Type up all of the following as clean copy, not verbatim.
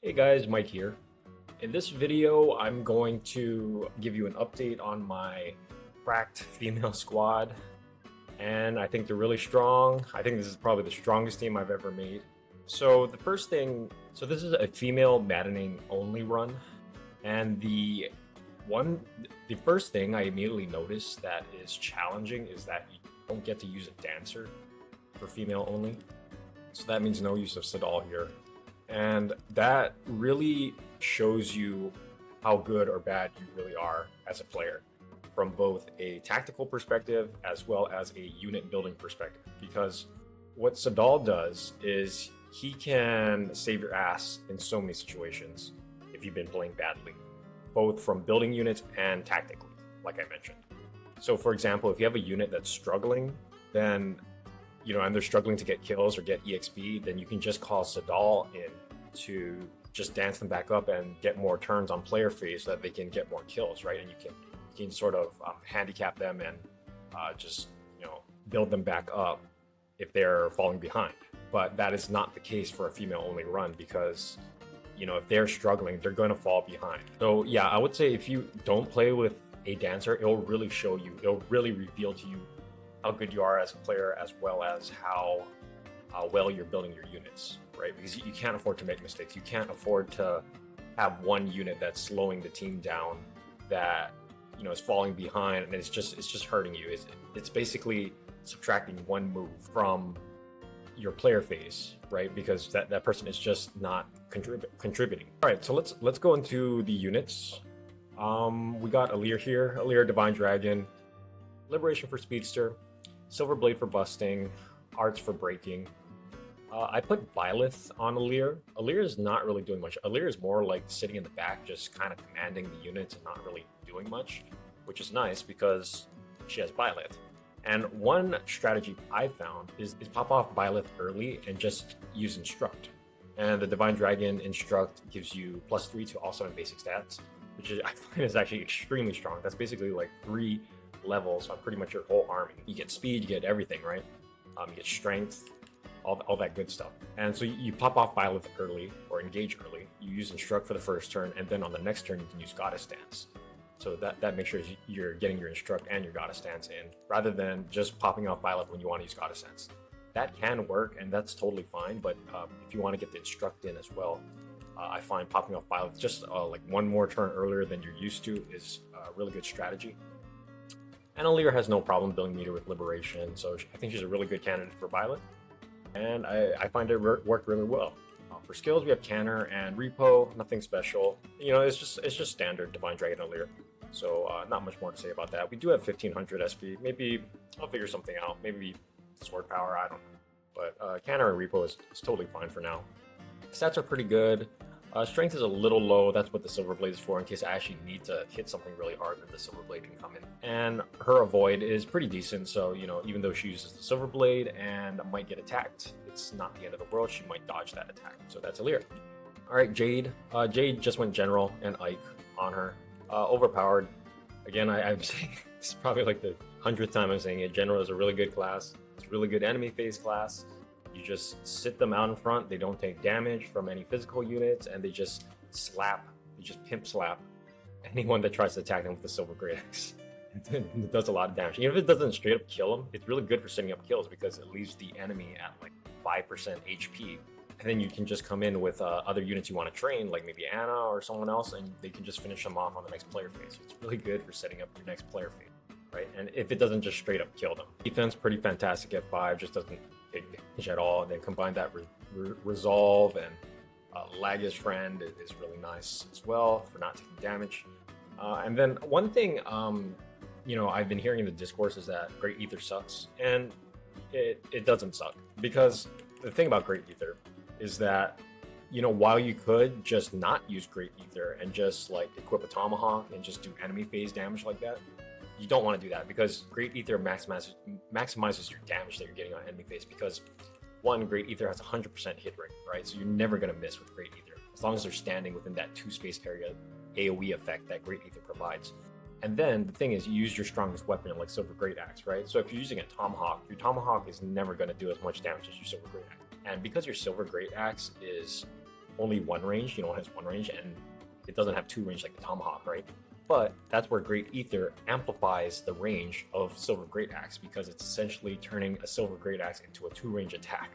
Hey guys, Mike here. In this video, I'm going to give you an update on my cracked female squad, and I think they're really strong. I think this is probably the strongest team I've ever made. So the first thing, this is a female Maddening only run, and the first thing I immediately noticed that is challenging is that you don't get to use a dancer for female only. So that means no use of Sadal here. And that really shows you how good or bad you really are as a player from both a tactical perspective as well as a unit building perspective. Because what Sadal does is he can save your ass in so many situations if you've been playing badly, both from building units and tactically, like I mentioned. So for example, if you have a unit that's struggling, then and they're struggling to get kills or get EXP, then you can just call Sadal in to just dance them back up and get more turns on player phase so that they can get more kills, right? And you can sort of handicap them and just build them back up if they're falling behind. But that is not the case for a female only run because if they're struggling, they're going to fall behind. So yeah, I would say if you don't play with a dancer, it'll really show you, it'll really reveal to you how good you are as a player, as well as how well you're building your units, right? Because you can't afford to make mistakes. You can't afford to have one unit that's slowing the team down, that is falling behind, and it's just hurting you. It's basically subtracting one move from your player phase, right? Because that person is just not contributing. All right, so let's go into the units. We got Alear here, Alear Divine Dragon, Liberation for Speedster, Silver Blade for busting, Arts for breaking. I put Byleth on Alear. Alear is not really doing much. Alear is more like sitting in the back, just kind of commanding the units and not really doing much, which is nice because she has Byleth. And one strategy I found is pop off Byleth early and just use Instruct. And the Divine Dragon Instruct gives you +3 to all 7 basic stats, which I find is actually extremely strong. That's basically like 3 levels on pretty much your whole army. You get speed, you get everything, right? You get strength, all that good stuff. And so you pop off Byleth early or engage early. You use Instruct for the first turn, and then on the next turn you can use Goddess Dance. So that makes sure you're getting your Instruct and your Goddess Dance in, rather than just popping off Byleth when you want to use Goddess Dance. That can work, and that's totally fine. But if you want to get the Instruct in as well, I find popping off Byleth just like one more turn earlier than you're used to is a really good strategy. And Alear has no problem building meter with Liberation, so I think she's a really good candidate for Byleth. And I find it worked really well. For skills, we have Canner and Repo, nothing special. It's just standard Divine Dragon Alear. So not much more to say about that. We do have 1500 SP. Maybe I'll figure something out. Maybe Sword Power, I don't know. But Canner and Repo is totally fine for now. Stats are pretty good. Strength is a little low. That's what the Silver Blade is for, in case I actually need to hit something really hard, then the Silver Blade can come in. And her avoid is pretty decent, so even though she uses the Silver Blade and might get attacked, it's not the end of the world. She might dodge that attack. So that's Alear. All right, Jade. Jade just went General and Ike on her. Overpowered. Again, I'm saying this is probably like the 100th time I'm saying it. General is a really good class. It's a really good enemy phase class. You just sit them out in front, they don't take damage from any physical units, and they just pimp slap anyone that tries to attack them with the Silver Great Axe. It does a lot of damage. Even if it doesn't straight up kill them, it's really good for setting up kills because it leaves the enemy at like 5% HP. And then you can just come in with other units you want to train, like maybe Anna or someone else, and they can just finish them off on the next player phase. So it's really good for setting up your next player phase, right? And if it doesn't just straight up kill them. Defense, pretty fantastic at 5, just doesn't take damage at all, and then combine that with Resolve and Laggish Friend is really nice as well for not taking damage. And then one thing I've been hearing in the discourse is that Great Ether sucks, and it doesn't suck, because the thing about Great Ether is that while you could just not use Great Ether and just like equip a Tomahawk and just do enemy phase damage like that, you don't want to do that, because Great Ether maximizes your damage that you're getting on enemy phase, because one, Great Ether has 100% hit rate, right? So you're never going to miss with Great Ether, as long as they're standing within that 2 space area AoE effect that Great Ether provides. And then the thing is, you use your strongest weapon like Silver Great Axe, right? So if you're using a Tomahawk, your Tomahawk is never going to do as much damage as your Silver Great Axe. And because your Silver Great Axe is only one range, it has one range, and it doesn't have two range like the Tomahawk, right? But that's where Great Ether amplifies the range of Silver Great Axe, because it's essentially turning a Silver Great Axe into a two-range attack,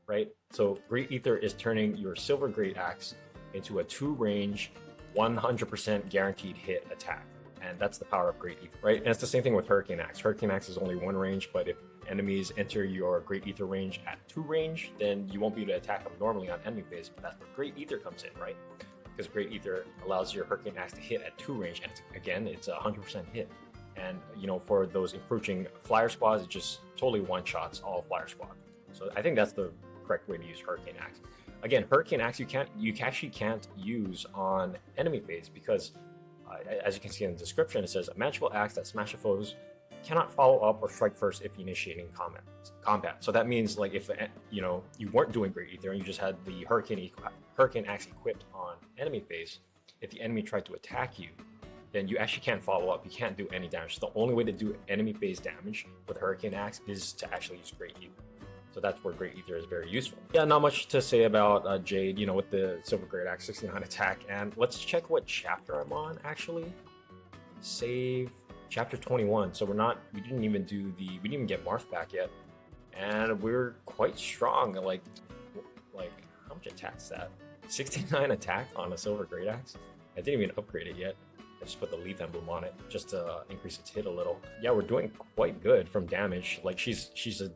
right? So Great Ether is turning your Silver Great Axe into a two-range, 100% guaranteed hit attack. And that's the power of Great Ether, right? And it's the same thing with Hurricane Axe. Hurricane Axe is only one range, but if enemies enter your Great Ether range at two range, then you won't be able to attack them normally on enemy phase. But that's where Great Ether comes in, right? Because Great Ether allows your Hurricane Axe to hit at two range, and it's a 100% hit. And for those encroaching flyer squads, it just totally one-shots all flyer squad. So I think that's the correct way to use Hurricane Axe. Again, Hurricane Axe you actually can't use on enemy phase, because as you can see in the description, it says a magical axe that smashes foes cannot follow up or strike first if initiating combat. So that means, like, if you weren't doing Great Ether and you just had the Hurricane Axe equipped on enemy phase, if the enemy tried to attack you, then you actually can't follow up. You can't do any damage. So the only way to do enemy phase damage with Hurricane Axe is to actually use Great Ether. So that's where Great Ether is very useful. Yeah, not much to say about Jade, with the Silver Great Axe 69 attack. And let's check what chapter I'm on, actually. Save chapter 21. So we didn't even get Marth back yet. And we're quite strong. Like how much attack is that? 69 attack on a Silver Great Axe? I didn't even upgrade it yet. I just put the leaf emblem on it just to increase its hit a little. Yeah, we're doing quite good from damage. Like, she's a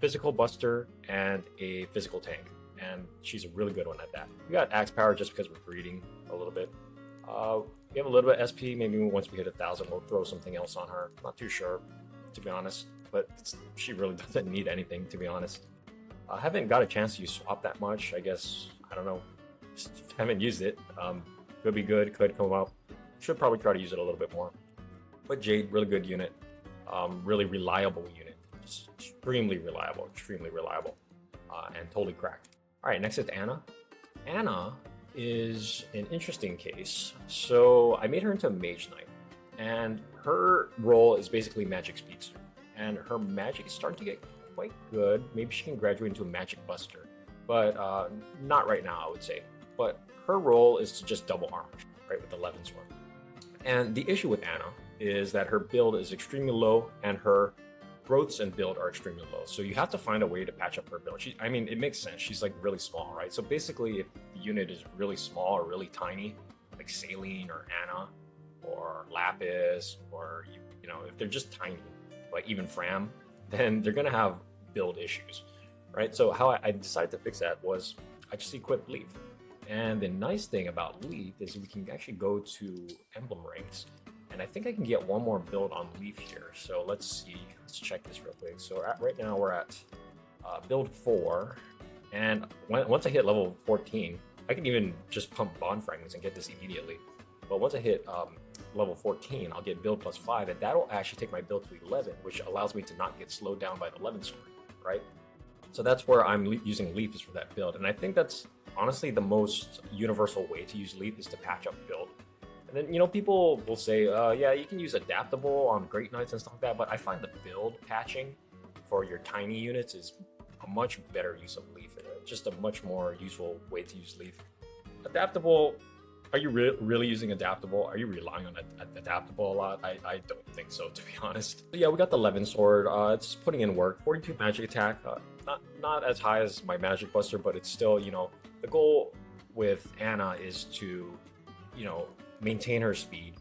physical buster and a physical tank, and she's a really good one at that. We got axe power just because we're breeding a little bit. We have a little bit of SP. Maybe once we hit 1,000, we'll throw something else on her. Not too sure, to be honest, but she really doesn't need anything, to be honest. I haven't got a chance to use swap that much. I guess, I don't know, just haven't used it. Could be good, could come up. Should probably try to use it a little bit more. But Jade, really good unit, really reliable unit. Extremely reliable, and totally cracked. All right, next is Anna. Anna is an interesting case. So I made her into a Mage Knight, and her role is basically Magic Speedster. And her magic is starting to get quite good. Maybe she can graduate into a Magic Buster, but not right now, I would say. But her role is to just double armor, right, with the Levin Sword. And the issue with Anna is that her build is extremely low, and her growths and build are extremely low. So you have to find a way to patch up her build. It makes sense. She's like really small, right? So basically, if the unit is really small or really tiny, like Saline or Anna or Lapis, or if they're just tiny, like even Fram, then they're gonna have build issues, right? So how I decided to fix that was I just equipped Leaf. And the nice thing about Leaf is we can actually go to emblem ranks. And I think I can get one more build on Leaf here. So let's see. Let's check this real quick. So right now we're at build 4. And once I hit level 14, I can even just pump Bond Fragments and get this immediately. But once I hit level 14, I'll get build plus 5. And that'll actually take my build to 11, which allows me to not get slowed down by the Levin Sword, right? So that's where I'm using Leaf, is for that build. And I think that's honestly the most universal way to use Leaf, is to patch up build. And then, people will say, yeah, you can use Adaptable on Great Knights and stuff like that, but I find the build patching for your tiny units is a much better use of Leaf. Just a much more useful way to use Leaf. Adaptable, are you really using Adaptable? Are you relying on Adaptable a lot? I don't think so, to be honest. But yeah, we got the Levin Sword. It's putting in work. 42 magic attack. Not as high as my Magic Buster, but it's still, the goal with Anna is to, maintain her speed,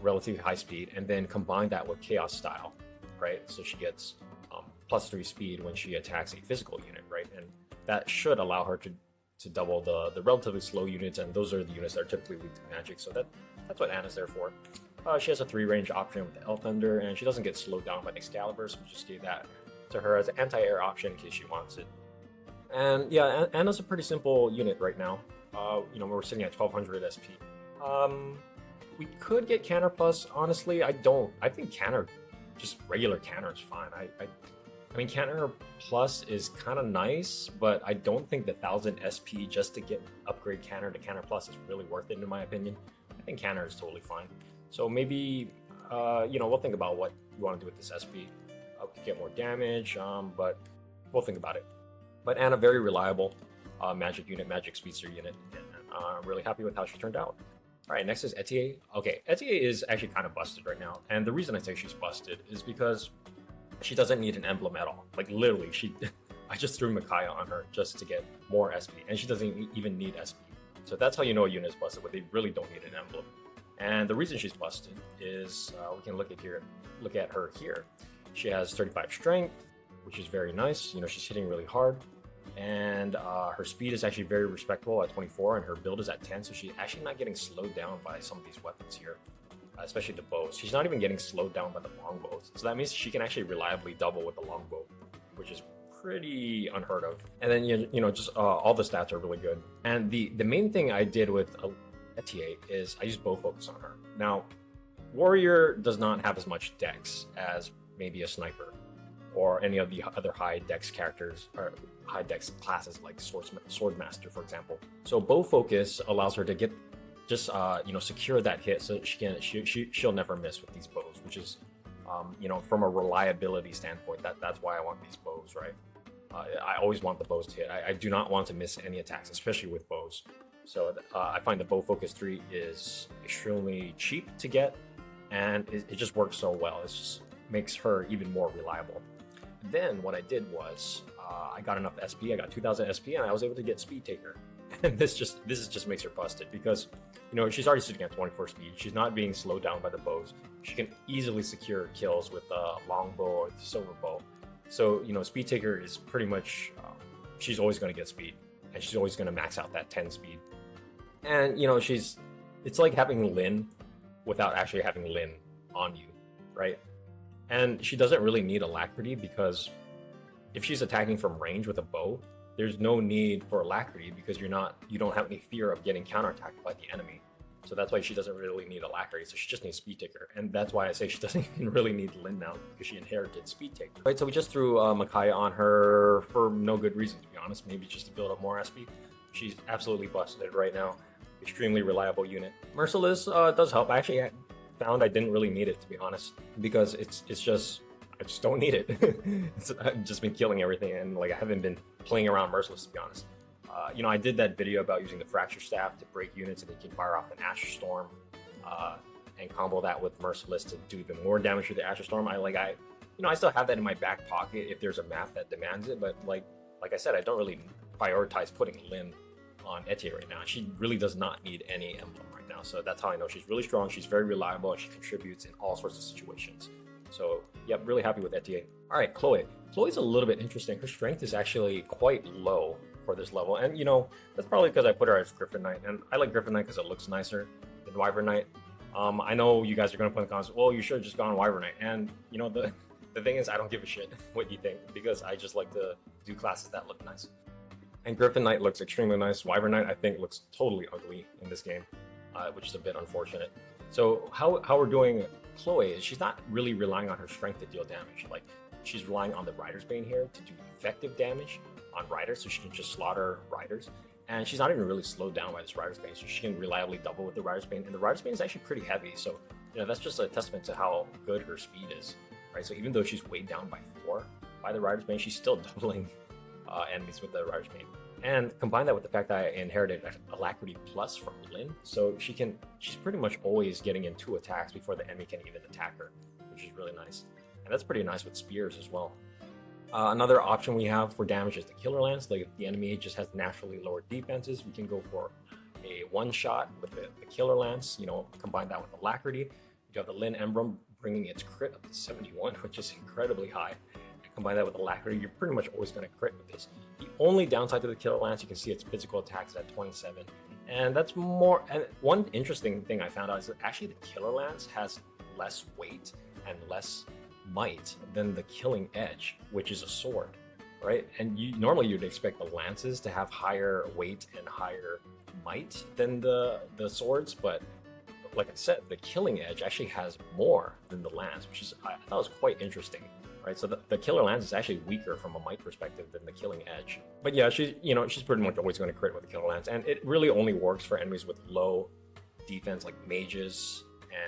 relatively high speed, and then combine that with Chaos Style, right? So she gets +3 speed when she attacks a physical unit, right? And that should allow her to double the relatively slow units, and those are the units that are typically weak to magic. So that's what Anna's there for. She has a 3-range option with the Elf Thunder, and she doesn't get slowed down by Excalibur, so we just gave that to her as an anti-air option in case she wants it. And yeah, Anna's a pretty simple unit right now. We're sitting at 1200 SP. We could get Canner Plus. Honestly, I think Canner, just regular Canner is fine. I mean, Canner Plus is kind of nice, but I don't think the 1000 SP just to upgrade Canner to Canner Plus is really worth it, in my opinion. I think Canner is totally fine. So maybe, we'll think about what we want to do with this SP. We could get more damage, but we'll think about it. But Anna, very reliable. magic unit, magic speedster unit. And I'm really happy with how she turned out. All right, next is Etier. Okay, Etier is actually kind of busted right now. And the reason I say she's busted is because she doesn't need an emblem at all. Like literally, I just threw Micaiah on her just to get more SP, and she doesn't even need SP. So that's how you know a unit is busted, but they really don't need an emblem. And the reason she's busted is we can look at her here. She has 35 strength, which is very nice. You know, she's hitting really hard, and her speed is actually very respectable at 24, and her build is at 10. So she's actually not getting slowed down by some of these weapons here, especially the bows. She's not even getting slowed down by the longbows. So that means she can actually reliably double with the longbow, which is pretty unheard of. And then you know just all the stats are really good. And the main thing I did with Etier is I used bow focus on her. Now, warrior does not have as much dex as maybe a sniper or any of the other high dex characters or high dex classes like swordmaster, for example. So bow focus allows her to get just you know, secure that hit, so she'll never miss with these bows, which is you know, from a reliability standpoint, that's why I want these bows, right? I always want the bows to hit. I do not want to miss any attacks, especially with bows. So I find the bow focus 3 is extremely cheap to get, and it just works so well. It just makes her even more reliable. Then what I did was I got enough SP. I got 2000 SP, and I was able to get Speed Taker. And this just makes her busted because, you know, she's already sitting at 24 speed. She's not being slowed down by the bows. She can easily secure kills with the longbow or the silver bow. So, you know, Speed Taker is pretty much she's always going to get speed, and she's always going to max out that 10 speed. And you know, it's like having Lin without actually having Lin on you, right? And she doesn't really need alacrity because if she's attacking from range with a bow, there's no need for alacrity because you don't have any fear of getting counterattacked by the enemy. So that's why she doesn't really need alacrity. So she just needs Speed Taker, and that's why I say she doesn't even really need Lin now because she inherited Speed Taker. Right, so we just threw Micaiah on her for no good reason, to be honest. Maybe just to build up more SP. She's absolutely busted right now. Extremely reliable unit. Merciless does help. I actually found I didn't really need it, to be honest, because it's just I just don't need it. I've just been killing everything, and like I haven't been playing around Merciless, to be honest. You know, I did that video about using the Fracture Staff to break units, and they can fire off an Asher Storm, and combo that with Merciless to do even more damage to the Asher Storm. I still have that in my back pocket if there's a map that demands it, but like I said, I don't really prioritize putting Lin on Etier right now. She really does not need any emblem right now, so that's how I know she's really strong. She's very reliable, and she contributes in all sorts of situations. So, yep, really happy with Etier. All right, Chloe. Chloe's a little bit interesting. Her strength is actually quite low for this level, and you know, that's probably because I put her as Griffin Knight, and I like Griffin Knight because it looks nicer than Wyvern Knight. I know you guys are going to put in the comments, well, you should have just gone Wyvern Knight, and you know, the thing is, I don't give a shit what you think, because I just like to do classes that look nice. And Griffin Knight looks extremely nice. Wyvern Knight, I think, looks totally ugly in this game, which is a bit unfortunate. So how we're doing Chloe is she's not really relying on her strength to deal damage. Like, she's relying on the Rider's Bane here to do effective damage on Riders, so she can just slaughter Riders. And she's not even really slowed down by this Rider's Bane, so she can reliably double with the Rider's Bane. And the Rider's Bane is actually pretty heavy, so you know, that's just a testament to how good her speed is, right? So even though she's weighed down by 4 by the Rider's Bane, she's still doubling enemies with the Rider's Bane. And combine that with the fact that I inherited Alacrity Plus from Lin, so she's pretty much always getting in 2 attacks before the enemy can even attack her, which is really nice. And that's pretty nice with spears as well. Another option we have for damage is the Killer Lance. Like, if the enemy just has naturally lower defenses, we can go for a one-shot with the Killer Lance, you know, combine that with Alacrity. You have the Lin Emblem bringing its crit up to 71, which is incredibly high. Combine that with Alacrity, you're pretty much always going to crit with this. The only downside to the Killer Lance, you can see its physical attacks at 27. And that's more, and one interesting thing I found out is that actually the Killer Lance has less weight and less might than the Killing Edge, which is a sword, right? And normally you'd expect the lances to have higher weight and higher might than the swords, but like I said, the Killing Edge actually has more than the lance, which is, I thought was quite interesting. Right, so the Killer Lance is actually weaker from a might perspective than the Killing Edge. But yeah, she's pretty much always going to crit with the Killer Lance, and it really only works for enemies with low defense, like mages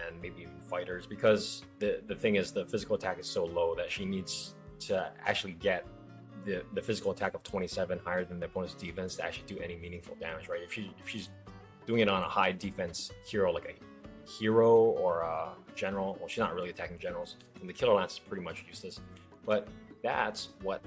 and maybe even fighters, because the thing is, the physical attack is so low that she needs to actually get the physical attack of 27 higher than the opponent's defense to actually do any meaningful damage, right? If she's doing it on a high defense hero like a hero or a general, well, she's not really attacking generals, and the Killer Lance is pretty much useless. But that's what,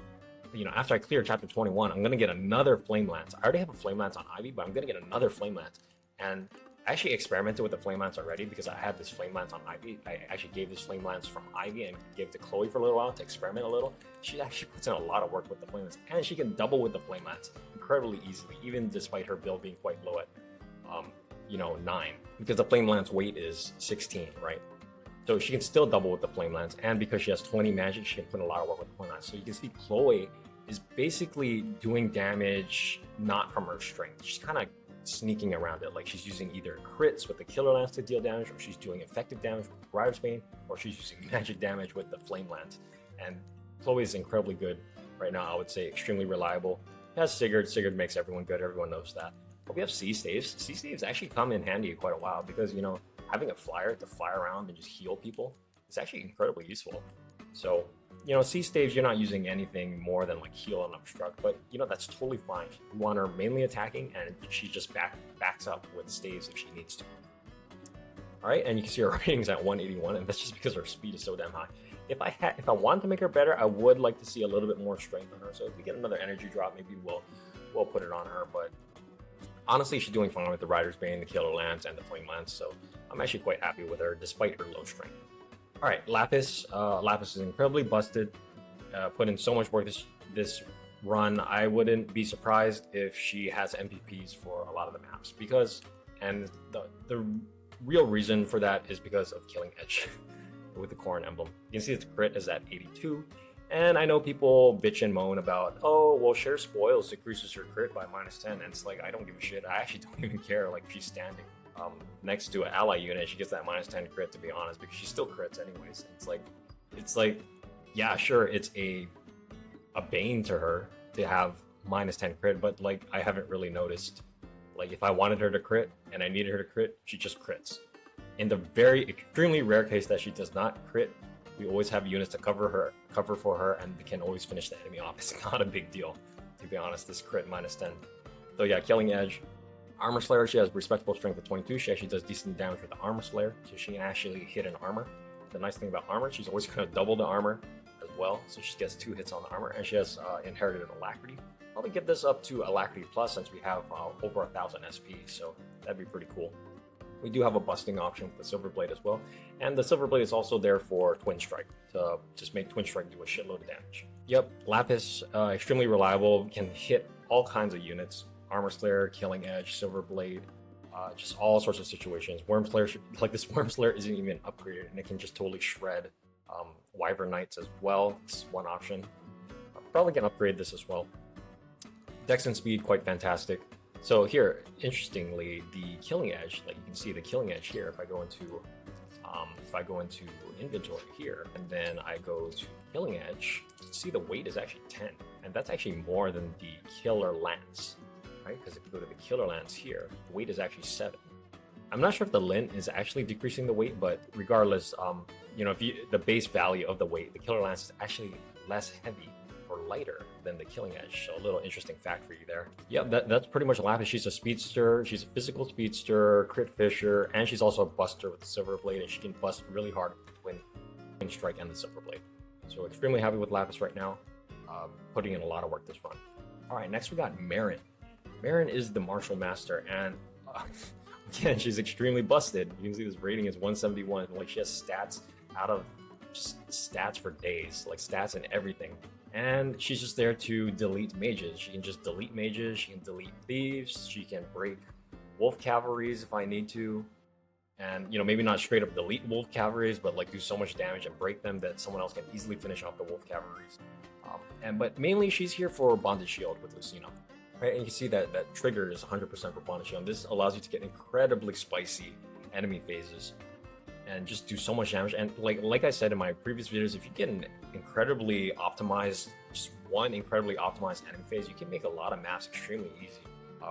you know, after I clear chapter 21, I'm gonna get another Flame Lance. I already have a Flame Lance on Ivy, but I'm gonna get another Flame Lance. And I actually experimented with the Flame Lance already because I had this Flame Lance on Ivy. I actually gave this Flame Lance from Ivy and gave it to Chloe for a little while to experiment a little. She actually puts in a lot of work with the Flame Lance, and she can double with the Flame Lance incredibly easily, even despite her build being quite low at, you know, 9, because the Flame Lance weight is 16, right? So she can still double with the Flame Lance, and because she has 20 magic, she can put in a lot of work with the Flame Lance. So you can see Chloe is basically doing damage not from her strength. She's kind of sneaking around it, like she's using either crits with the Killer Lance to deal damage, or she's doing effective damage with Rider's Bane, or she's using magic damage with the Flame Lance. And Chloe is incredibly good right now. I would say extremely reliable. It has Sigurd. Sigurd makes everyone good. Everyone knows that. But we have Sea Staves. Sea Staves actually come in handy quite a while because, you know, having a flyer to fly around and just heal people is actually incredibly useful. So, you know, Sea Staves, you're not using anything more than like heal and obstruct, but you know, that's totally fine. You want her mainly attacking, and she just backs up with staves if she needs to. All right, and you can see her ratings at 181, and that's just because her speed is so damn high. If I wanted to make her better, I would like to see a little bit more strength on her. So if we get another energy drop, maybe we'll put it on her. But honestly, she's doing fine with the Rider's Bane, the Killer Lance, and the Flame Lance. So I'm actually quite happy with her despite her low strength. All right, Lapis. Lapis is incredibly busted. Put in so much work this run. I wouldn't be surprised if she has MVPs for a lot of the maps because, and the real reason for that is because of Killing Edge with the Corrin emblem. You can see its crit is at 82, and I know people bitch and moan about, oh, well, Share Spoils decreases her crit by -10, and it's like, I don't give a shit. I actually don't even care. Like, she's standing next to an ally unit, she gets that -10 crit, to be honest, because she still crits anyways. It's like, yeah, sure, it's a bane to her to have -10 crit, but like, I haven't really noticed. Like, if I wanted her to crit and I needed her to crit, she just crits. In the very extremely rare case that she does not crit, we always have units to cover for her, and they can always finish the enemy off. It's not a big deal, to be honest, this crit -10. So yeah, Killing Edge. Armor Slayer, she has respectable strength of 22. She actually does decent damage with the Armor Slayer, so she can actually hit an armor. The nice thing about armor, she's always going to double the armor as well, so she gets 2 hits on the armor, and she has inherited Alacrity. Probably get this up to Alacrity Plus since we have over 1,000 SP, so that'd be pretty cool. We do have a busting option with the Silver Blade as well, and the Silver Blade is also there for Twin Strike, to just make Twin Strike do a shitload of damage. Yep, Lapis, extremely reliable, can hit all kinds of units. Armor Slayer, Killing Edge, Silver Blade, just all sorts of situations. Worm Slayer, like this Worm Slayer isn't even upgraded, and it can just totally shred Wyvern Knights as well. It's one option. Probably can upgrade this as well. Dex and speed, quite fantastic. So here, interestingly, the Killing Edge, like you can see the Killing Edge here. If I go into inventory here, and then I go to Killing Edge, you can see the weight is actually 10, and that's actually more than the Killer Lance. Because if you go to the Killer Lance here, the weight is actually 7. I'm not sure if the lint is actually decreasing the weight, but regardless, you know, the base value of the weight, the Killer Lance is actually less heavy or lighter than the Killing Edge. So a little interesting fact for you there. Yeah, that's pretty much Lapis. She's a speedster. She's a physical speedster, crit fisher, and she's also a buster with the Silver Blade, and she can bust really hard with the Twin Strike and the Silver Blade. So extremely happy with Lapis right now, putting in a lot of work this run. All right, next we got Marin. Marin is the Martial Master, and again, she's extremely busted. You can see this rating is 171. Like, she has stats out of just stats for days, like stats and everything. And she's just there to delete mages. She can just delete mages, she can delete thieves, she can break wolf cavalries if I need to. And, you know, maybe not straight up delete wolf cavalries, but like do so much damage and break them that someone else can easily finish off the wolf cavalries. But mainly she's here for Bonded Shield with Lucina. Right, and you can see that trigger is 100% for Bonded Shield. This allows you to get incredibly spicy enemy phases and just do so much damage. And like I said in my previous videos, if you get an incredibly optimized, just one incredibly optimized enemy phase, you can make a lot of maps extremely easy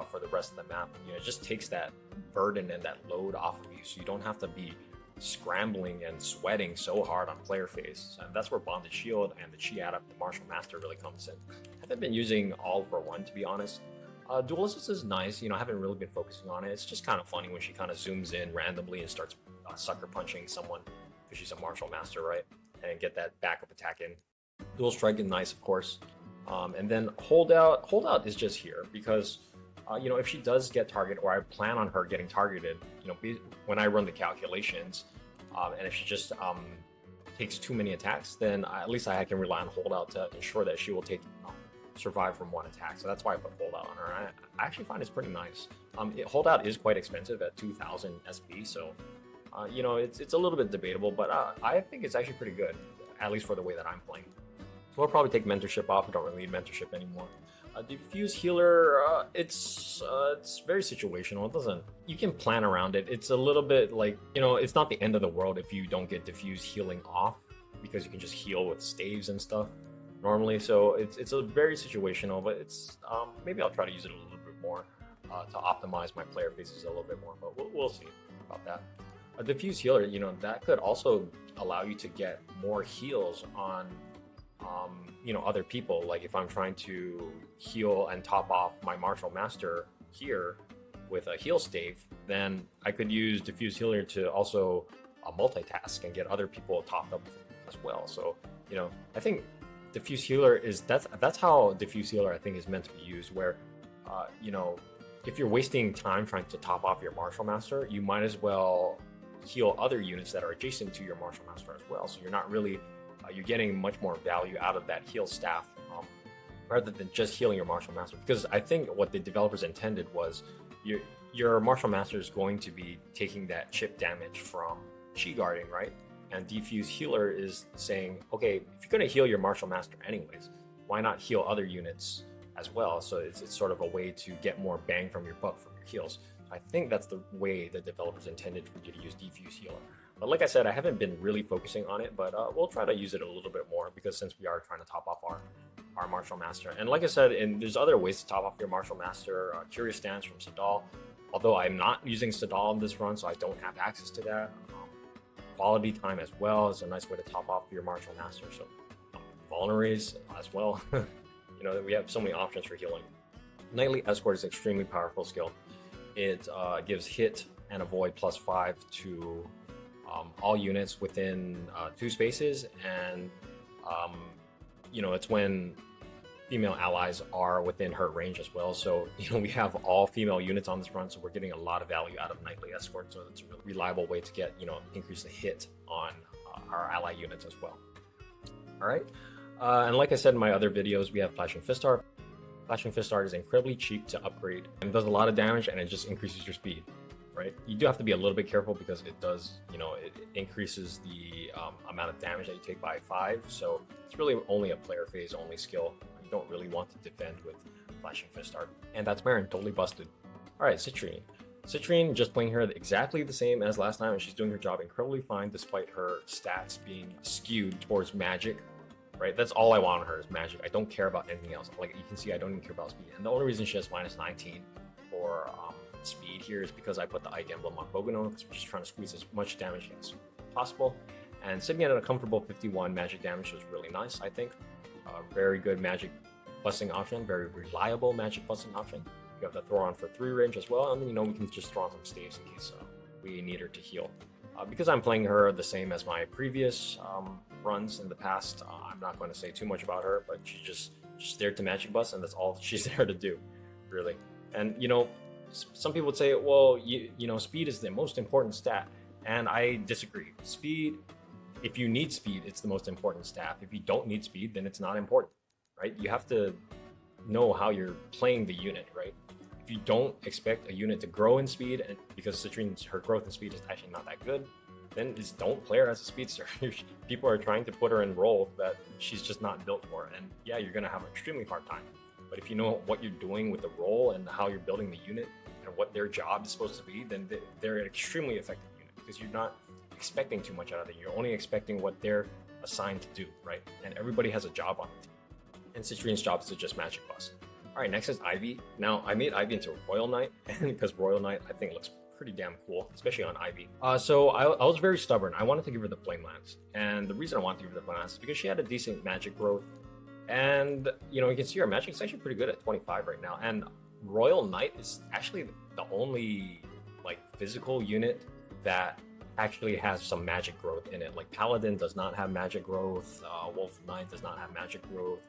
for the rest of the map. You know, it just takes that burden and that load off of you, so you don't have to be scrambling and sweating so hard on player phase. And that's where Bonded Shield and the Chi Adapt the Martial Master really comes in. I haven't been using all for one, to be honest. Duelist is nice, I haven't really been focusing on it. It's just kind of funny when she kind of zooms in randomly and starts sucker punching someone because she's a Martial Master, right? And get that backup attack in. Dual Strike is nice, of course. And then Holdout is just here because, if she does get targeted, or I plan on her getting targeted, when I run the calculations, and if she just takes too many attacks, then at least I can rely on Holdout to ensure that she will survive from one attack. So that's why I put Holdout on her. I actually find it's pretty nice. Holdout is quite expensive at 2,000 SP, so it's a little bit debatable, but I think it's actually pretty good, at least for the way that I'm playing. So I'll probably take mentorship off. I don't really need mentorship anymore. Diffuse Healer, it's very situational. You can plan around it. It's a little bit like, it's not the end of the world if you don't get Diffuse Healing off, because you can just heal with staves and stuff normally. So it's a very situational, but it's maybe I'll try to use it a little bit more to optimize my player phases a little bit more, but we'll see about that. A Diffuse Healer, that could also allow you to get more heals on other people. Like if I'm trying to heal and top off my Martial Master here with a heal stave, then I could use Diffuse Healer to also multitask and get other people topped up as well. So I think Diffuse Healer that's how Diffuse Healer I think is meant to be used, where if you're wasting time trying to top off your Martial Master, you might as well heal other units that are adjacent to your Martial Master as well. So you're not really you're getting much more value out of that heal staff rather than just healing your Martial Master. Because I think what the developers intended was your Martial Master is going to be taking that chip damage from Chi Guarding, right? And Diffuse Healer is saying, okay, if you're going to heal your Martial Master anyways, why not heal other units as well? So it's sort of a way to get more bang from your buck from your heals. I think that's the way the developers intended for you to use Diffuse Healer. But like I said, I haven't been really focusing on it, but we'll try to use it a little bit more, because since we are trying to top off our Martial Master. And like I said, there's other ways to top off your Martial Master. Curious Stance from Sadal, although I'm not using Sadal in this run, so I don't have access to that. Quality Time as well is a nice way to top off your Martial Master. So Vulneraries as well. We have so many options for healing. Nightly Escort is an extremely powerful skill. It gives hit and avoid +5 to all units within 2 spaces, and it's when female allies are within her range as well. So we have all female units on this run, so we're getting a lot of value out of Nightly Escort. So it's a really reliable way to get increase the hit on our ally units as well. All right, and like I said in my other videos, we have Flashing Fist Art. Flashing Fist Art is incredibly cheap to upgrade and does a lot of damage, and it just increases your speed. Right? You do have to be a little bit careful because it does, it increases the amount of damage that you take by 5. So it's really only a player phase only skill. You don't really want to defend with Flashing Fist Art. And that's Marin, totally busted. All right, Citrine. Citrine, just playing her exactly the same as last time, and she's doing her job incredibly fine despite her stats being skewed towards magic. Right? That's all I want on her is magic. I don't care about anything else. Like you can see, I don't even care about speed. And the only reason she has -19 for speed here is because I put the Ike Emblem on Bogono, because we're just trying to squeeze as much damage as possible. And sitting at a comfortable 51 magic damage was really nice, I think. Very good magic busting option, very reliable magic busting option. You have the throw on for 3 range as well, and then we can just throw on some staves in case we need her to heal. Because I'm playing her the same as my previous runs in the past, I'm not going to say too much about her, but she's there to magic bust, and that's all she's there to do, really. And some people would say, well, speed is the most important stat, and I disagree. Speed, if you need speed, it's the most important stat. If you don't need speed, then it's not important, right? You have to know how you're playing the unit, right? If you don't expect a unit to grow in speed, and because Citrine's her growth in speed is actually not that good, then just don't play her as a speedster. People are trying to put her in role that she's just not built for, and yeah, you're gonna have an extremely hard time. But if you know what you're doing with the role and how you're building the unit and what their job is supposed to be, then they're an extremely effective unit, because you're not expecting too much out of them. You're only expecting what they're assigned to do, right? And everybody has a job on it. And Citrine's job is to just magic bust. All right, next is Ivy. Now, I made Ivy into Royal Knight, because Royal Knight, I think, looks pretty damn cool, especially on Ivy. So I was very stubborn. I wanted to give her the Flame Lance. And the reason I wanted to give her the Flame Lance is because she had a decent magic growth. And, you know, you can see her magic is actually pretty good at 25 right now. And Royal Knight is actually the only, like, physical unit that actually has some magic growth in it. Like, Paladin does not have magic growth. Wolf Knight does not have magic growth.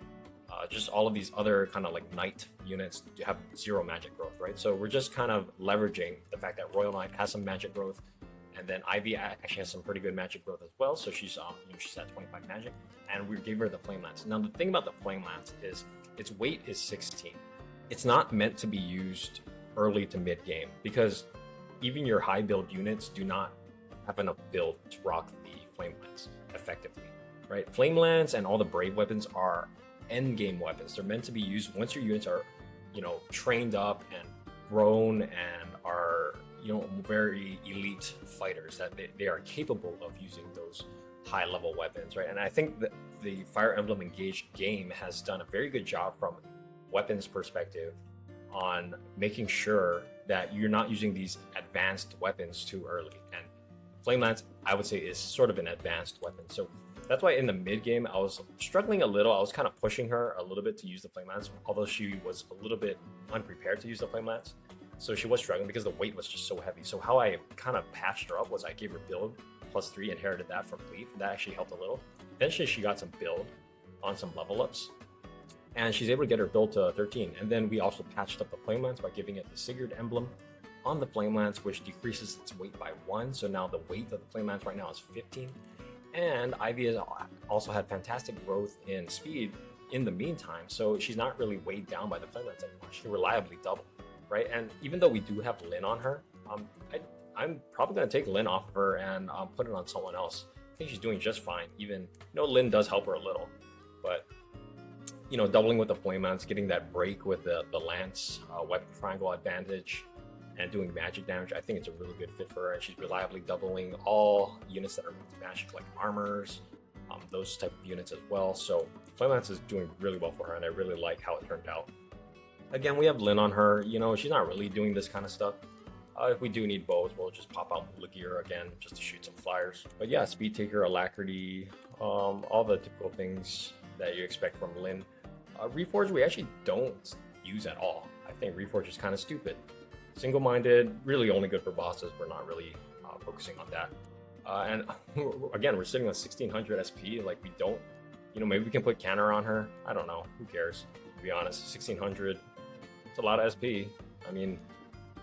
Just all of these other kind of like knight units have 0 magic growth, right? So we're just kind of leveraging the fact that Royal Knight has some magic growth, and then Ivy actually has some pretty good magic growth as well. So she's she's at 25 magic, and we gave her the Flame Lance. Now the thing about the Flame Lance is its weight is 16. It's not meant to be used early to mid game because even your high build units do not have enough build to rock the Flame Lance effectively, right? Flame Lance and all the Brave weapons are end game weapons. They're meant to be used once your units are, you know, trained up and grown and are, you know, very elite fighters, that they are capable of using those high level weapons, right? And I think that the Fire Emblem Engage game has done a very good job from weapons perspective on making sure that you're not using these advanced weapons too early. And Flame Lance, I would say, is sort of an advanced weapon. So that's why in the mid game, I was struggling a little. I was kind of pushing her a little bit to use the Flame Lance, although she was a little bit unprepared to use the Flame Lance. So she was struggling because the weight was just so heavy. So how I kind of patched her up was I gave her build +3, inherited that from Leaf. That actually helped a little. Eventually she got some build on some level ups, and she's able to get her build to 13. And then we also patched up the Flame Lance by giving it the Sigurd emblem on the Flame Lance, which decreases its weight by 1. So now the weight of the Flame Lance right now is 15. And Ivy has also had fantastic growth in speed in the meantime, so she's not really weighed down by the Flame Lance anymore. She can reliably double, right? And even though we do have Lyn on her, I'm probably going to take Lyn off of her and put it on someone else. I think she's doing just fine. Even, you know, Lyn does help her a little, but, you know, doubling with the Flame Lance, getting that break with the Lance, weapon triangle advantage, and doing magic damage, I think it's a really good fit for her. And she's reliably doubling all units that are magic, like armors, those type of units as well. So Flame Lance is doing really well for her, and I really like how it turned out. Again, we have Lyn on her. You know, she's not really doing this kind of stuff. If we do need bows, we'll just pop out Lagear again just to shoot some flyers. But yeah, Speed Taker, Alacrity, all the typical things that you expect from Lyn. Reforge we actually don't use at all. I think Reforge is kind of stupid. Single-minded, really only good for bosses. We're not really focusing on that. And again, we're sitting on 1600 SP. Like, we don't, you know, maybe we can put Canner on her. I don't know. Who cares? To be honest, 1600. It's a lot of SP. I mean,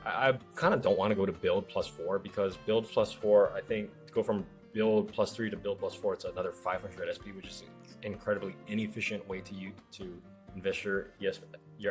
I kind of don't want to go to build +4 because build +4, I think, to go from build +3 to build +4, it's another 500 SP, which is an incredibly inefficient way to invest your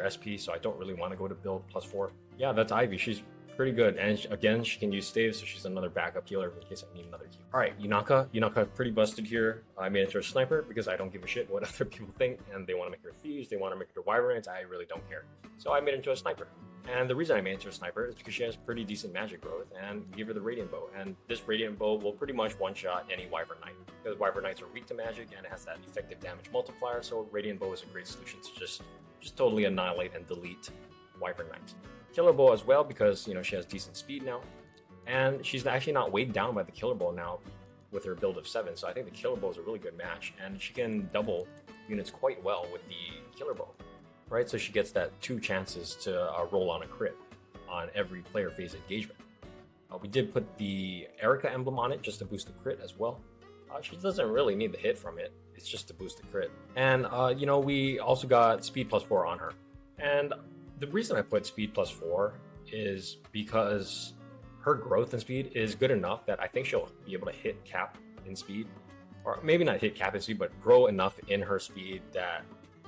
SP. So I don't really want to go to build +4. Yeah, that's Ivy. She's pretty good, and again, she can use staves, so she's another backup healer in case I need another heal. All right, Yunaka pretty busted here. I made it to a sniper because I don't give a shit what other people think, and they want to make her thieves, they want to make her wyverns. I really don't care. So I made it into a sniper, and the reason I made it into a sniper is because she has pretty decent magic growth, and give her the Radiant Bow, and this Radiant Bow will pretty much one-shot any Wyvern Knight because Wyvern Knights are weak to magic, and it has that effective damage multiplier. So Radiant Bow is a great solution to just totally annihilate and delete Wyvern Knights. Killer Bow as well because, you know, she has decent speed now, and she's actually not weighed down by the Killer Bow now with her build of 7. So I think the Killer Bow is a really good match, and she can double units quite well with the Killer Bow, right? So she gets that 2 chances to roll on a crit on every player phase engagement. We did put the Erica emblem on it just to boost the crit as well. She doesn't really need the hit from it. It's just to boost the crit. And, you know, we also got speed +4 on her. And the reason I put speed +4 is because her growth in speed is good enough that I think she'll be able to hit cap in speed, or maybe not hit cap in speed, but grow enough in her speed that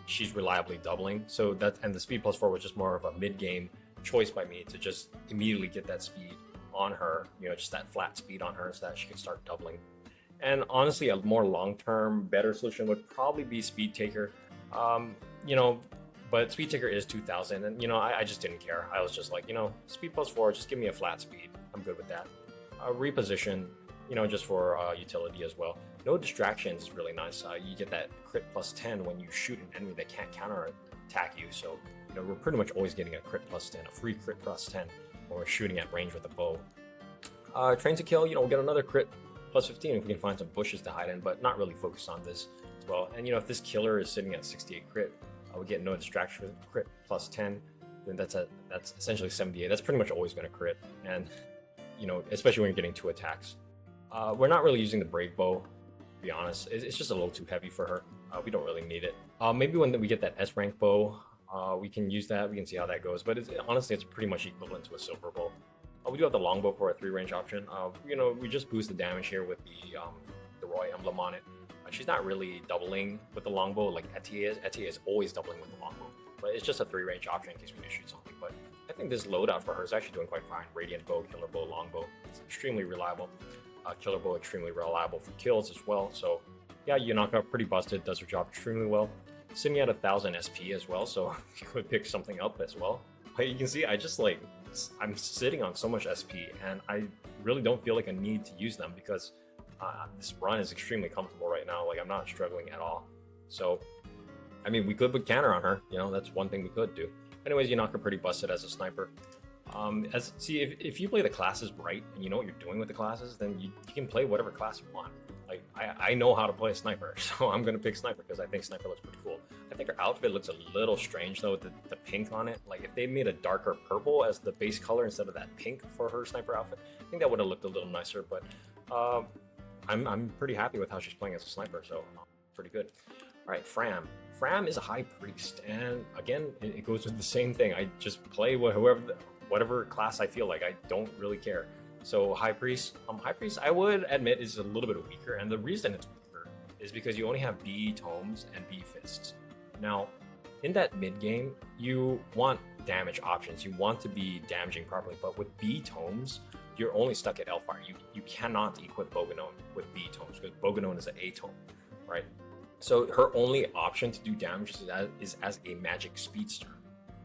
she's reliably doubling. So that, and the speed +4 was just more of a mid-game choice by me to just immediately get that speed on her, you know, just that flat speed on her so that she can start doubling. And honestly, a more long-term, better solution would probably be Speed Taker. You know, but Speed Taker is 2000, and, you know, I just didn't care. I was just like, you know, speed +4, just give me a flat speed. I'm good with that. Reposition, you know, just for utility as well. No distractions is really nice. You get that crit +10 when you shoot an enemy that can't counter attack you. So we're pretty much always getting a crit plus 10, a free crit plus 10 when we're shooting at range with a bow. Train to kill, we'll get another crit plus 15 if we can find some bushes to hide in, but not really focused on this as well. And if this killer is sitting at 68 crit, we get no distraction with crit plus 10, then that's essentially 78. That's pretty much always going to crit, and especially when you're getting 2 attacks. We're not really using the brave bow, to be honest. It's just a little too heavy for her. We don't really need it. Maybe when we get that S rank bow, we can use that. We can see how that goes, but honestly, it's pretty much equivalent to a silver bow. We do have the longbow for a 3-range option. We just boost the damage here with the Roy emblem on it. She's not really doubling with the longbow like Etier is. Etier is always doubling with the longbow, but it's just a 3-range option in case we need to shoot something. But I think this loadout for her is actually doing quite fine. Radiant bow, killer bow, longbow. It's extremely reliable. Killer bow extremely reliable for kills as well. So yeah, Yunaka pretty busted, does her job extremely well. Sitting at 1000 SP as well, so you could pick something up as well. But you can see I'm sitting on so much SP, and I really don't feel like a need to use them because this run is extremely comfortable right now. Like, I'm not struggling at all. So, I mean, we could put counter on her. That's one thing we could do. Anyways, Yunaka pretty busted as a sniper. If you play the classes right and you know what you're doing with the classes, then you can play whatever class you want. Like, I know how to play a sniper, so I'm gonna pick sniper because I think sniper looks pretty cool. I think her outfit looks a little strange though, with the pink on it. Like, if they made a darker purple as the base color instead of that pink for her sniper outfit, I think that would have looked a little nicer. But I'm pretty happy with how she's playing as a sniper, so pretty good. All right, Fram. Fram is a high priest, and again, it goes with the same thing. I just play whatever class I feel like. I don't really care. So High Priest, I would admit is a little bit weaker, and the reason it's weaker is because you only have B tomes and B fists. Now, in that mid game, you want damage options. You want to be damaging properly, but with B tomes, you're only stuck at Hellfire. You cannot equip Boganone with B tomes because Boganone is an A tome, right? So her only option to do damage is as a magic speedster,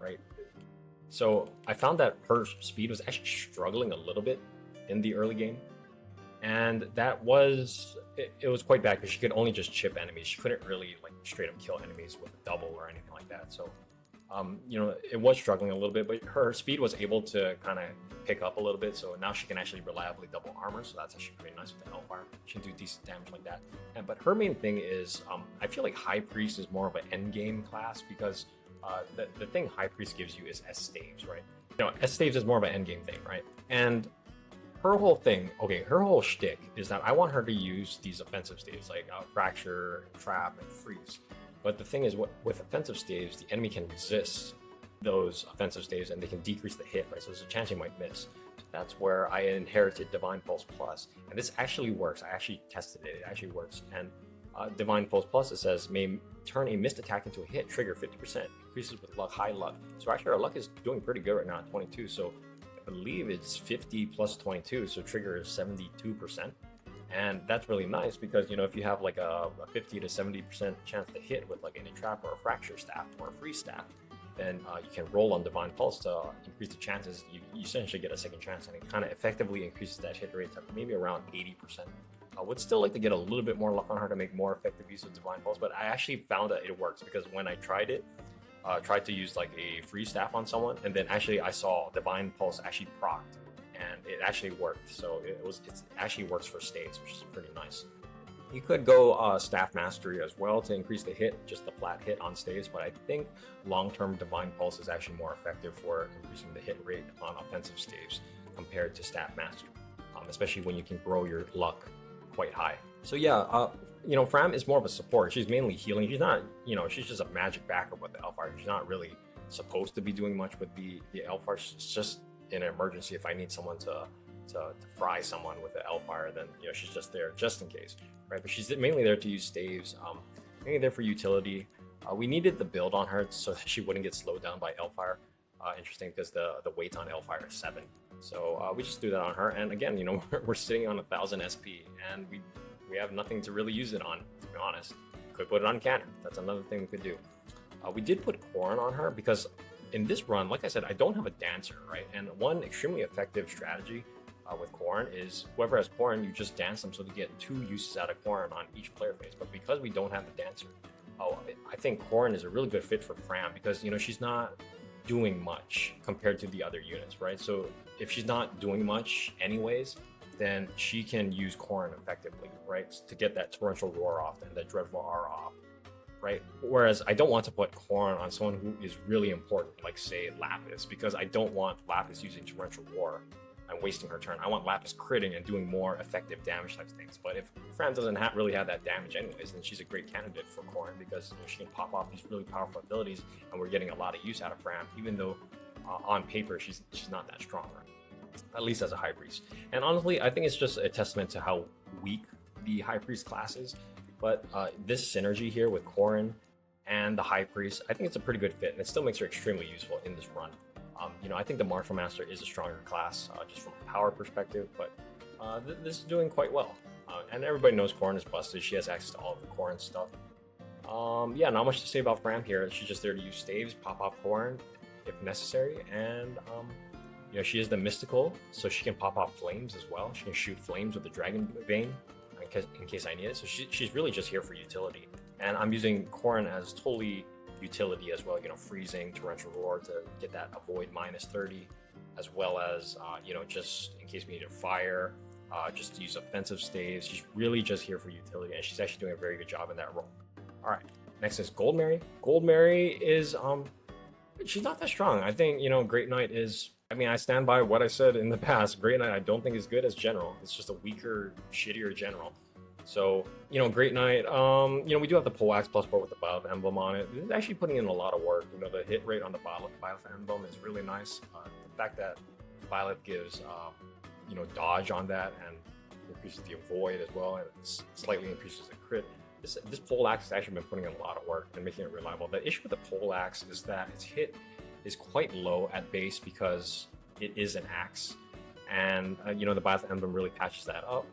right? So I found that her speed was actually struggling a little bit in the early game, and that was it was quite bad because she could only just chip enemies. She couldn't really like straight up kill enemies with a double or anything like that. So it was struggling a little bit, but her speed was able to kind of pick up a little bit. So now she can actually reliably double armor. So that's actually pretty nice with the Hellfire. She can do decent damage like that. But her main thing is I feel like High Priest is more of an end game class because the thing High Priest gives you is S staves, right? S staves is more of an end game thing, right? And her whole thing, her whole shtick is that I want her to use these offensive staves like Fracture, Trap, and Freeze. But the thing is, with offensive staves, the enemy can resist those offensive staves and they can decrease the hit, right? So there's a chance you might miss. So that's where I inherited Divine Pulse Plus. And this actually works. I actually tested it. It actually works. And Divine Pulse Plus, it says, may turn a missed attack into a hit, trigger 50%, increases with luck, high luck. So actually our luck is doing pretty good right now at 22. So I believe it's 50 plus 22, so trigger is 72%. And that's really nice because, if you have like a 50 to 70% chance to hit with like any trap or a fracture staff or a free staff, then you can roll on Divine Pulse to increase the chances. You essentially get a second chance, and it kind of effectively increases that hit rate to maybe around 80%. I would still like to get a little bit more luck on her to make more effective use of Divine Pulse, but I actually found that it works because when I tried it, tried to use like a free staff on someone, and then actually I saw Divine Pulse actually procced, and it actually worked. So it actually works for states, which is pretty nice. You could go Staff Mastery as well to increase the hit, just the flat hit on staves, but I think long-term Divine Pulse is actually more effective for increasing the hit rate on offensive staves compared to Staff Mastery, especially when you can grow your luck quite high. So yeah, Fram is more of a support. She's mainly healing. She's not, she's just a magic backup with the Hellfire. She's not really supposed to be doing much with the Hellfire. It's just in an emergency if I need someone to fry someone with the Hellfire, then she's just there just in case, right? But she's mainly there to use staves, mainly there for utility. We needed the build on her so that she wouldn't get slowed down by Hellfire. Interesting because the weight on Hellfire is 7. So we just threw that on her, and again, we're sitting on 1000 SP, and we have nothing to really use it on, to be honest. Could put it on cannon. That's another thing we could do. We did put Corn on her because in this run, like I said, I don't have a dancer, right? And one extremely effective strategy with Corn is whoever has Corn, you just dance them so you get 2 uses out of Corn on each player phase. But because we don't have the dancer, I think Corn is a really good fit for Fram because she's not doing much compared to the other units, right? So if she's not doing much anyways, then she can use Corrin effectively, right? To get that torrential roar off and that dreadful R off, right? Whereas I don't want to put Corrin on someone who is really important, like say Lapis, because I don't want Lapis using torrential roar and wasting her turn. I want Lapis critting and doing more effective damage type things. But if Fram doesn't really have that damage anyways, then she's a great candidate for Corrin because she can pop off these really powerful abilities, and we're getting a lot of use out of Fram, even though on paper she's not that strong, right? At least as a high priest. And honestly, I think it's just a testament to how weak the high priest class is. But this synergy here with Corrin and the high priest, I think it's a pretty good fit, and it still makes her extremely useful in this run. I think the martial master is a stronger class just from a power perspective, but this is doing quite well. And everybody knows Corrin is busted. She has access to all of the Corrin stuff. Not much to say about Fram here. She's just there to use staves, pop off Corrin if necessary, and she is the mystical, so she can pop off flames as well. She can shoot flames with the dragon vein in case I need it. So she's really just here for utility. And I'm using Corrin as totally utility as well, freezing, torrential roar to get that avoid -30, as well as, just in case we need to fire, just to use offensive staves. She's really just here for utility, and she's actually doing a very good job in that role. All right, next is Gold Mary. Gold Mary is, she's not that strong. I think, Great Knight is, I stand by what I said in the past. Great Knight I don't think is good as general. It's just a weaker, shittier general. So, Great Knight, we do have the poleaxe +4 with the Bile emblem on it. It's actually putting in a lot of work. The hit rate on the Bile emblem is really nice. The fact that Violet gives, dodge on that and increases the avoid as well, and it slightly increases the crit. This poleaxe has actually been putting in a lot of work and making it reliable. The issue with the poleaxe is that its hit is quite low at base because it is an axe. And, the Bile emblem really patches that up.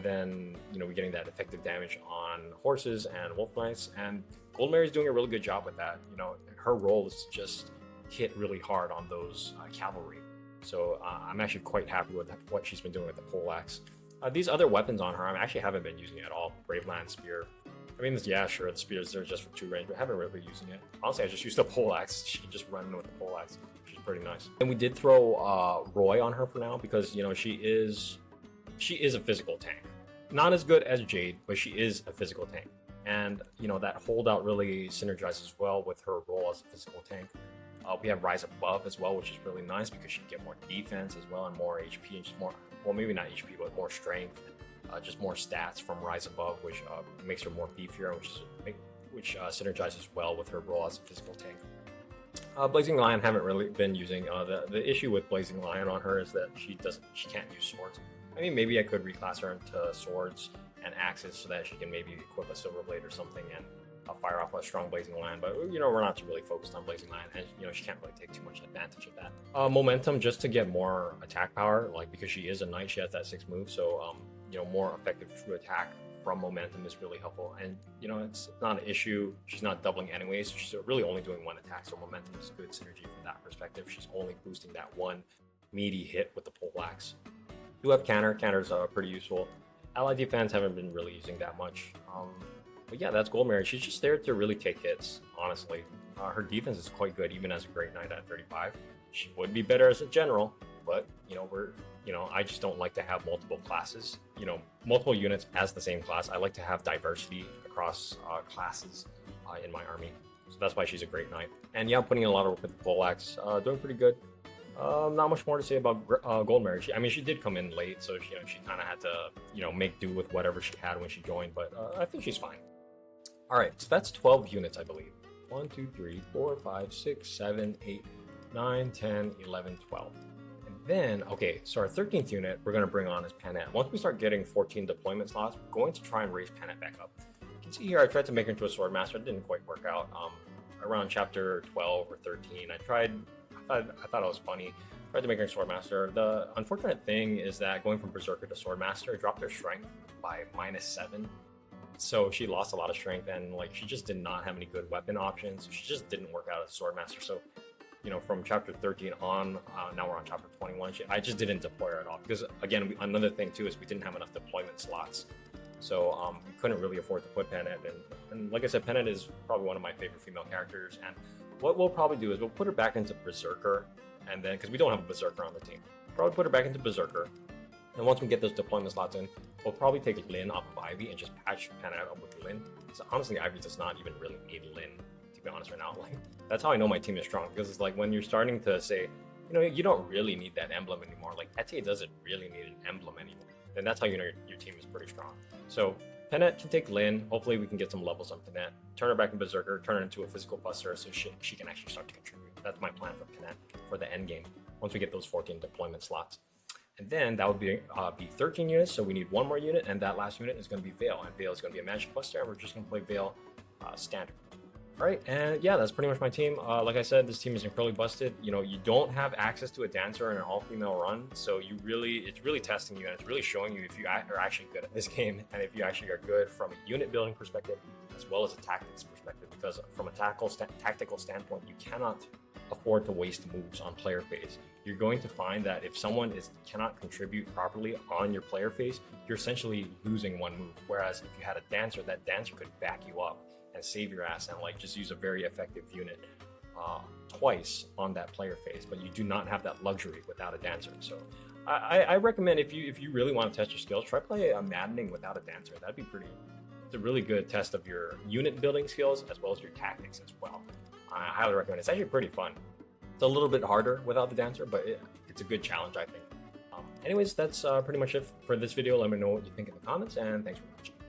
Then, we're getting that effective damage on horses and wolf knights, and Gold Mary's doing a really good job with that. Her role is to just hit really hard on those cavalry. So I'm actually quite happy with what she's been doing with the poleaxe. These other weapons on her, I actually haven't been using at all. Braveland Spear. Sure, the spears are just for 2 range, but I haven't really been using it. Honestly, I just used the poleaxe. She can just run with the poleaxe, which is pretty nice. And we did throw Roy on her for now because, she is a physical tank. Not as good as Jade, but she is a physical tank. And, that holdout really synergizes well with her role as a physical tank. We have Rise Above as well, which is really nice because she can get more defense as well and more HP and just more, well, maybe not HP, but more strength, just more stats from Rise Above, which makes her more beefier, which synergizes well with her role as a physical tank. Blazing Lion haven't really been using. The issue with Blazing Lion on her is that she can't use swords. Maybe I could reclass her into swords and axes so that she can maybe equip a Silver Blade or something and fire off a strong Blazing Lion. But, we're not really focused on Blazing Lion, and, she can't really take too much advantage of that. Momentum, just to get more attack power, because she is a knight, she has that 6 move, so, more effective true attack from momentum is really helpful. And, it's not an issue. She's not doubling anyway, so she's really only doing 1 attack, so momentum is good synergy from that perspective. She's only boosting that 1 meaty hit with the poleaxe. Do have Canter. Canter's pretty useful. Allied defense haven't been really using that much. But yeah, that's Gold Mary. She's just there to really take hits, honestly. Her defense is quite good, even as a Great Knight at 35. She would be better as a general, but, I just don't like to have multiple classes, multiple units as the same class. I like to have diversity across classes in my army. So that's why she's a Great Knight. And yeah, putting in a lot of work with the poleaxe, doing pretty good. Not much more to say about Gold Mary. She did come in late, so she kind of had to, make do with whatever she had when she joined, but I think she's fine. All right, so that's 12 units, I believe. 1, 2, 3, 4, 5, 6, 7, 8, 9, 10, 11, 12. And then, okay, so our 13th unit we're going to bring on is Panette. Once we start getting 14 deployment slots, we're going to try and raise Panette back up. You can see here I tried to make her into a Sword Master. It didn't quite work out. Around chapter 12 or 13, I thought it was funny. Tried to make her a Swordmaster. The unfortunate thing is that going from Berserker to Swordmaster dropped her strength by -7. So she lost a lot of strength, and she just did not have any good weapon options. She just didn't work out as a Swordmaster. So, from chapter 13 on, now we're on chapter 21. I just didn't deploy her at all because, again, another thing too is we didn't have enough deployment slots. So we couldn't really afford to put Panette in. And like I said, Panette is probably one of my favorite female characters, and what we'll probably do is we'll put her back into Berserker, and then because we don't have a Berserker on the team, probably put her back into Berserker. And once we get those deployment slots in, we'll probably take Lin off of Ivy and just patch Pennant up with Lin. So honestly, Ivy does not even really need Lin, to be honest right now. Like, that's how I know my team is strong, because it's like when you're starting to say, you know, you don't really need that emblem anymore. Like, Ete doesn't really need an emblem anymore. Then that's how you know your team is pretty strong. So Pennant can take Lin. Hopefully we can get some levels on Pennant. Turn her back in Berserker, turn her into a physical buster so she can actually start to contribute. That's my plan for Pennant for the end game, once we get those 14 deployment slots. And then that would be 13 units, so we need one more unit, and that last unit is going to be Veil. And Veil is going to be a magic buster, and we're just going to play Veil standard. All right, and yeah, that's pretty much my team. Like I said, this team is incredibly busted. You know, you don't have access to a dancer in an all-female run, so it's really testing you, and it's really showing you if you are actually good at this game, and if you actually are good from a unit building perspective, as well as a tactics perspective, because from a tactical standpoint, you cannot afford to waste moves on player phase. You're going to find that if someone cannot contribute properly on your player phase, you're essentially losing one move. Whereas if you had a dancer, that dancer could back you up and save your ass and like just use a very effective unit twice on that player phase. But you do not have that luxury without a dancer. So I recommend if you really want to test your skills, try play a Maddening without a dancer. That'd be it's a really good test of your unit building skills as well as your tactics as well. I highly recommend it. It's actually pretty fun. It's a little bit harder without the dancer, but it's a good challenge, I think. Anyways, that's pretty much it for this video. Let me know what you think in the comments, and thanks for watching.